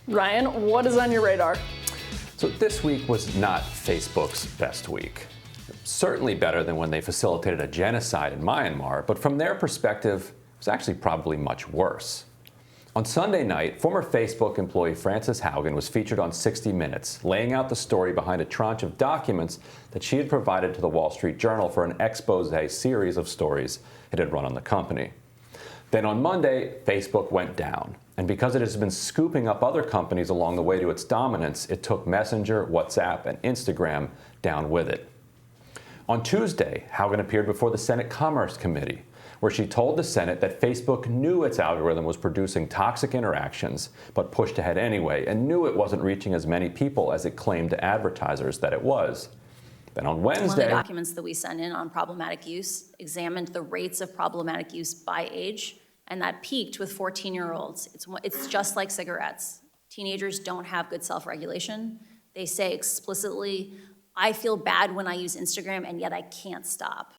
Ryan, what is on your radar? So this week was not Facebook's best week. Certainly better than when they facilitated a genocide in Myanmar, but from their perspective, it was actually probably much worse. On Sunday night, former Facebook employee Frances Haugen was featured on 60 Minutes, laying out the story behind a tranche of documents that she had provided to the Wall Street Journal for an expose series of stories it had run on the company. Then on Monday, Facebook went down. And because it has been scooping up other companies along the way to its dominance, it took Messenger, WhatsApp, and Instagram down with it. On Tuesday, Haugen appeared before the Senate Commerce Committee, where she told the Senate that Facebook knew its algorithm was producing toxic interactions, but pushed ahead anyway, and knew it wasn't reaching as many people as it claimed to advertisers that it was. Then on Wednesday, one of the documents that we sent in on problematic use examined the rates of problematic use by age, and that peaked with 14-year-olds. It's just like cigarettes. Teenagers don't have good self-regulation. They say explicitly, I feel bad when I use Instagram, and yet I can't stop.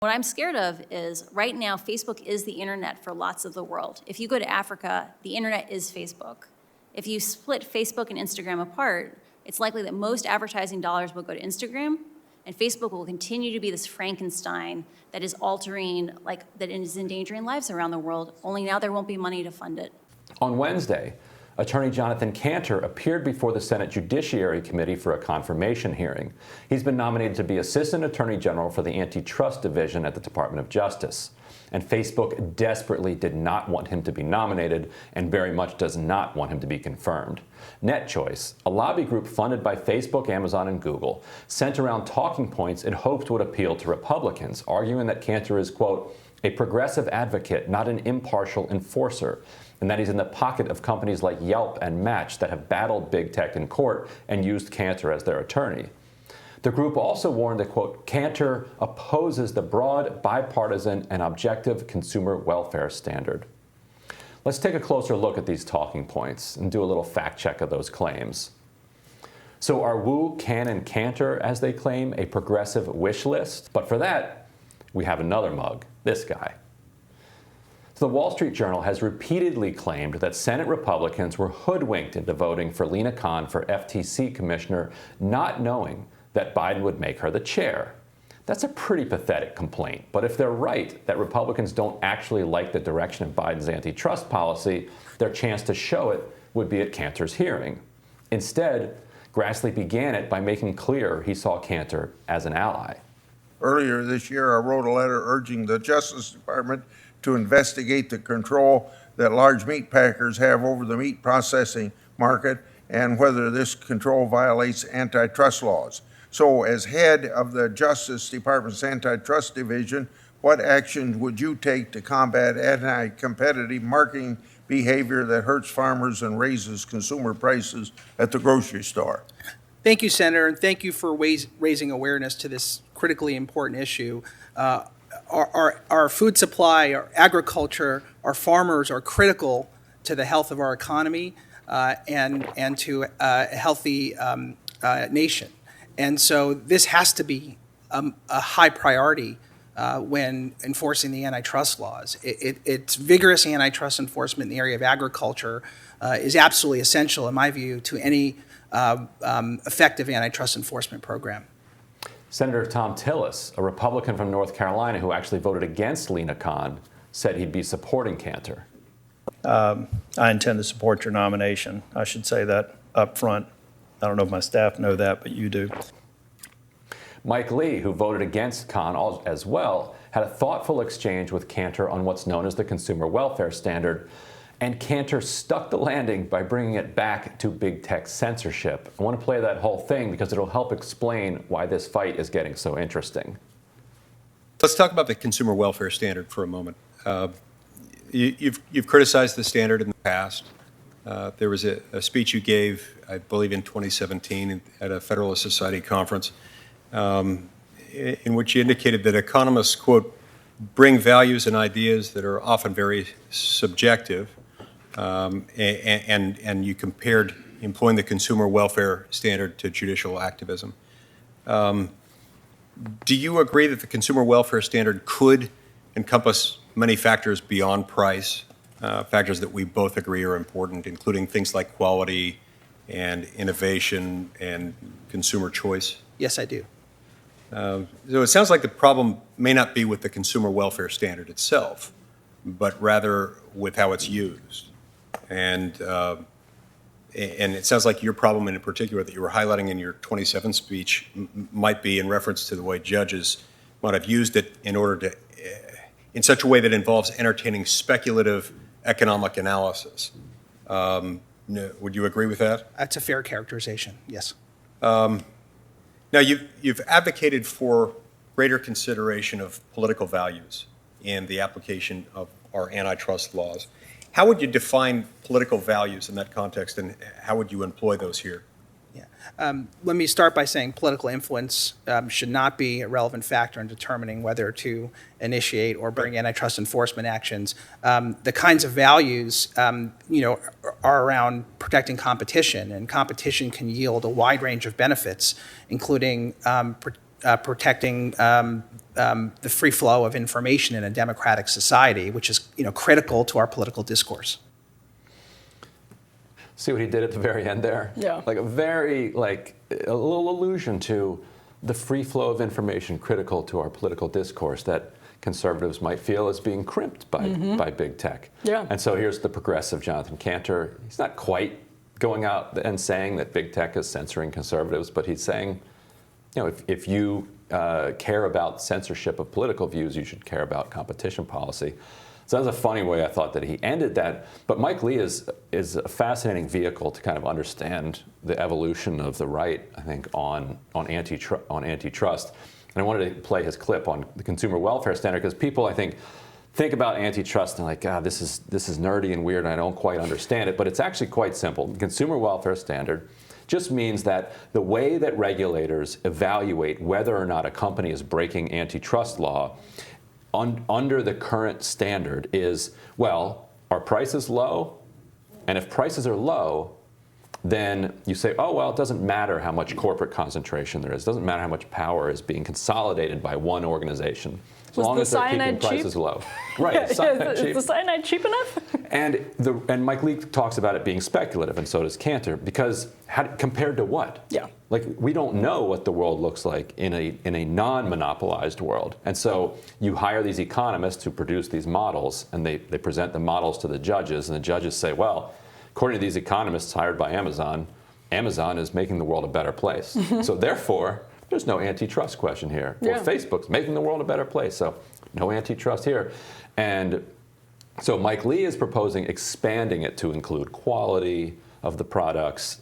What I'm scared of is right now, Facebook is the internet for lots of the world. If you go to Africa, the internet is Facebook. If you split Facebook and Instagram apart, it's likely that most advertising dollars will go to Instagram, and Facebook will continue to be this Frankenstein that is altering, that is endangering lives around the world, only now there won't be money to fund it. On Wednesday, Attorney Jonathan Kanter appeared before the Senate Judiciary Committee for a confirmation hearing. He's been nominated to be Assistant Attorney General for the Antitrust Division at the Department of Justice. And Facebook desperately did not want him to be nominated and very much does not want him to be confirmed. NetChoice, a lobby group funded by Facebook, Amazon, and Google, sent around talking points it hoped would appeal to Republicans, arguing that Cantor is, quote, a progressive advocate, not an impartial enforcer, and that he's in the pocket of companies like Yelp and Match that have battled big tech in court and used Cantor as their attorney. The group also warned that, quote, Cantor opposes the broad, bipartisan, and objective consumer welfare standard. Let's take a closer look at these talking points and do a little fact check of those claims. So are Wu, Can, and Cantor, as they claim, a progressive wish list? But for that, we have another mug, this guy. So the Wall Street Journal has repeatedly claimed that Senate Republicans were hoodwinked into voting for Lina Khan for FTC commissioner, not knowing that Biden would make her the chair. That's a pretty pathetic complaint, but if they're right that Republicans don't actually like the direction of Biden's antitrust policy, their chance to show it would be at Cantor's hearing. Instead, Grassley began it by making clear he saw Cantor as an ally. Earlier this year, I wrote a letter urging the Justice Department to investigate the control that large meat packers have over the meat processing market and whether this control violates antitrust laws. So as head of the Justice Department's Antitrust Division, what actions would you take to combat anti-competitive marketing behavior that hurts farmers and raises consumer prices at the grocery store? Thank you, Senator, and thank you for raising awareness to this critically important issue. Our food supply, our agriculture, our farmers are critical to the health of our economy and to a healthy nation. And so this has to be a high priority when enforcing the antitrust laws. It's vigorous antitrust enforcement in the area of agriculture is absolutely essential, in my view, to any effective antitrust enforcement program. Senator Tom Tillis, a Republican from North Carolina who actually voted against Lina Khan, said he'd be supporting Cantor. I intend to support your nomination. I should say that up front. I don't know if my staff know that, but you do. Mike Lee, who voted against Khan as well, had a thoughtful exchange with Cantor on what's known as the consumer welfare standard, and Cantor stuck the landing by bringing it back to big tech censorship. I want to play that whole thing because it'll help explain why this fight is getting so interesting. Let's talk about the consumer welfare standard for a moment. You've criticized the standard in the past. There was a speech you gave, I believe, in 2017 at a Federalist Society conference in which you indicated that economists, quote, bring values and ideas that are often very subjective, and you compared employing the consumer welfare standard to judicial activism. Do you agree that the consumer welfare standard could encompass many factors beyond price factors that we both agree are important, including things like quality and innovation and consumer choice? Yes, I do. So it sounds like the problem may not be with the consumer welfare standard itself, but rather with how it's used. And it sounds like your problem in particular that you were highlighting in your 27 speech might be in reference to the way judges might have used it in order to, in such a way that involves entertaining speculative economic analysis. Would you agree with that? That's a fair characterization, yes. Now, you've advocated for greater consideration of political values in the application of our antitrust laws. How would you define political values in that context, and how would you employ those here? Yeah. Let me start by saying political influence should not be a relevant factor in determining whether to initiate or bring antitrust enforcement actions. The kinds of values, are around protecting competition, and competition can yield a wide range of benefits, including protecting the free flow of information in a democratic society, which is critical to our political discourse. See what he did at the very end there? Yeah. Like a little allusion to the free flow of information critical to our political discourse that conservatives might feel is being crimped by big tech. Yeah. And so here's the progressive Jonathan Kanter. He's not quite going out and saying that big tech is censoring conservatives, but he's saying, if you care about censorship of political views, you should care about competition policy. So that's a funny way I thought that he ended that. But Mike Lee is a fascinating vehicle to kind of understand the evolution of the right, I think, on antitrust. And I wanted to play his clip on the consumer welfare standard because people, I think about antitrust and like, God, this is nerdy and weird and I don't quite understand it. But it's actually quite simple. The consumer welfare standard just means that the way that regulators evaluate whether or not a company is breaking antitrust law under the current standard is, well, are prices low? And if prices are low, then you say, oh, well, it doesn't matter how much corporate concentration there is. It doesn't matter how much power is being consolidated by one organization. As long as they're keeping prices low. Right. Is the cyanide cheap enough? And Mike Lee talks about it being speculative, and so does Cantor, because compared to what? Yeah. Like, we don't know what the world looks like in a non-monopolized world. And so you hire these economists who produce these models, and they present the models to the judges, and the judges say, well, according to these economists hired by Amazon, Amazon is making the world a better place. So therefore, there's no antitrust question here. Yeah. Or Facebook's making the world a better place, so no antitrust here. And so Mike Lee is proposing expanding it to include quality of the products,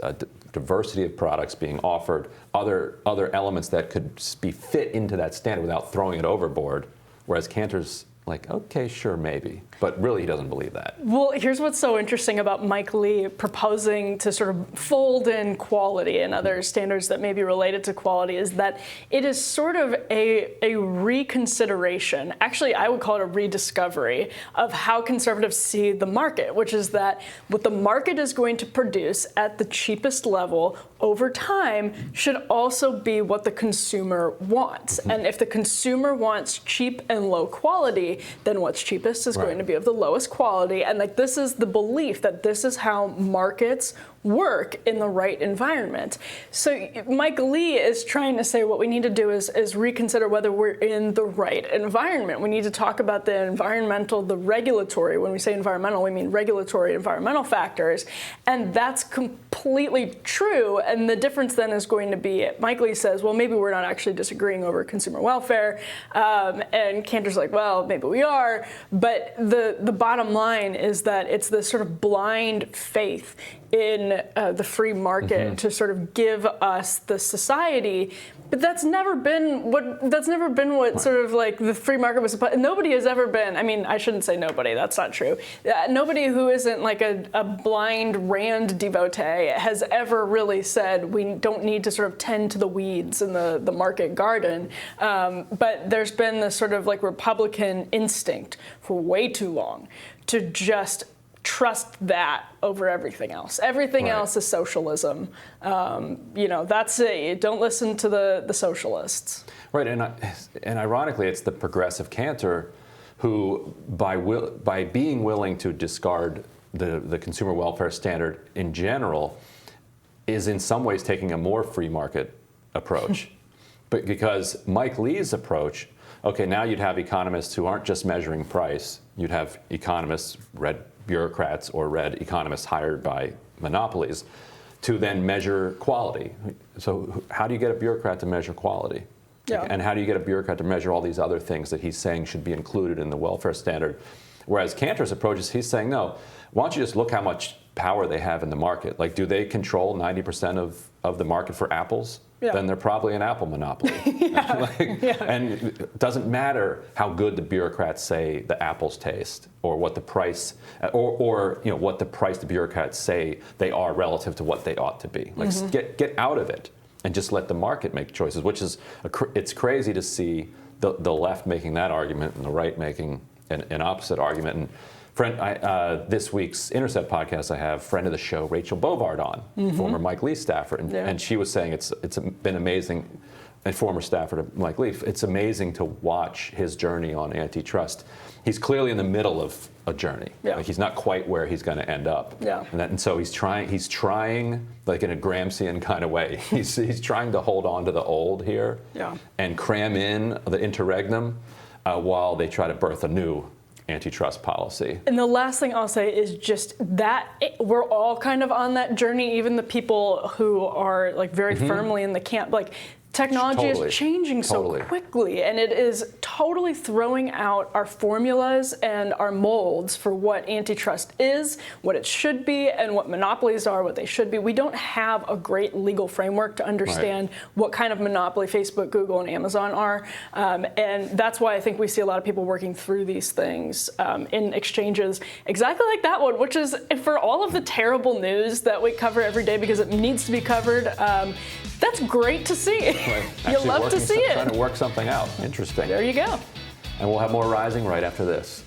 diversity of products being offered, other elements that could be fit into that standard without throwing it overboard, whereas Cantor's like, okay, sure, maybe. But really, he doesn't believe that. Well, here's what's so interesting about Mike Lee proposing to sort of fold in quality and other standards that may be related to quality is that it is sort of a reconsideration. Actually, I would call it a rediscovery of how conservatives see the market, which is that what the market is going to produce at the cheapest level over time should also be what the consumer wants. And if the consumer wants cheap and low quality, then what's cheapest is going to be of the lowest quality. And like, this is the belief that this is how markets work in the right environment. So Mike Lee is trying to say what we need to do is reconsider whether we're in the right environment. We need to talk about the environmental, the regulatory. When we say environmental, we mean regulatory environmental factors. And that's completely true. And the difference then is going to be, Mike Lee says, well, maybe we're not actually disagreeing over consumer welfare. And Cantor's like, well, maybe we are. But the bottom line is that it's this sort of blind faith in the free market to sort of give us the society, but that's never been what sort of like the free market was supposed. Nobody has ever been. I mean, I shouldn't say nobody. That's not true. Nobody who isn't like a blind Rand devotee has ever really said we don't need to sort of tend to the weeds in the market garden. But there's been this sort of like Republican instinct for way too long to just trust that over everything else. Everything else is socialism. That's it. Don't listen to the socialists. Right, and ironically, it's the progressive Cantor who, by being willing to discard the consumer welfare standard in general, is in some ways taking a more free market approach. But because Mike Lee's approach, okay, now you'd have economists who aren't just measuring price. You'd have economists, red bureaucrats or red economists hired by monopolies to then measure quality. So how do you get a bureaucrat to measure quality? Yeah. And how do you get a bureaucrat to measure all these other things that he's saying should be included in the welfare standard? Whereas Cantor's approach is he's saying, no, why don't you just look how much power they have in the market? Like, do they control 90% of the market for apples? Yeah. Then they're probably an apple monopoly. And it doesn't matter how good the bureaucrats say the apples taste, or what the price, or what the price the bureaucrats say they are relative to what they ought to be. Like, get out of it and just let the market make choices. Which is it's crazy to see the left making that argument and the right making an opposite argument. And this week's Intercept podcast, I have friend of the show, Rachel Bovard on, former Mike Lee staffer. And she was saying it's been amazing, and former staffer to Mike Lee, it's amazing to watch his journey on antitrust. He's clearly in the middle of a journey. Yeah. Like, he's not quite where he's going to end up. Yeah. And so he's trying like in a Gramscian kind of way. He's trying to hold on to the old here and cram in the interregnum while they try to birth a new antitrust policy. And the last thing I'll say is just that we're all kind of on that journey, even the people who are like very firmly in the camp. Like, technology is changing so quickly, and it is totally throwing out our formulas and our molds for what antitrust is, what it should be, and what monopolies are, what they should be. We don't have a great legal framework to understand what kind of monopoly Facebook, Google, and Amazon are. And that's why I think we see a lot of people working through these things in exchanges exactly like that one, which is, for all of the terrible news that we cover every day because it needs to be covered, that's great to see. You love to see it. Trying to work something out. Interesting. There you go. And we'll have more Rising right after this.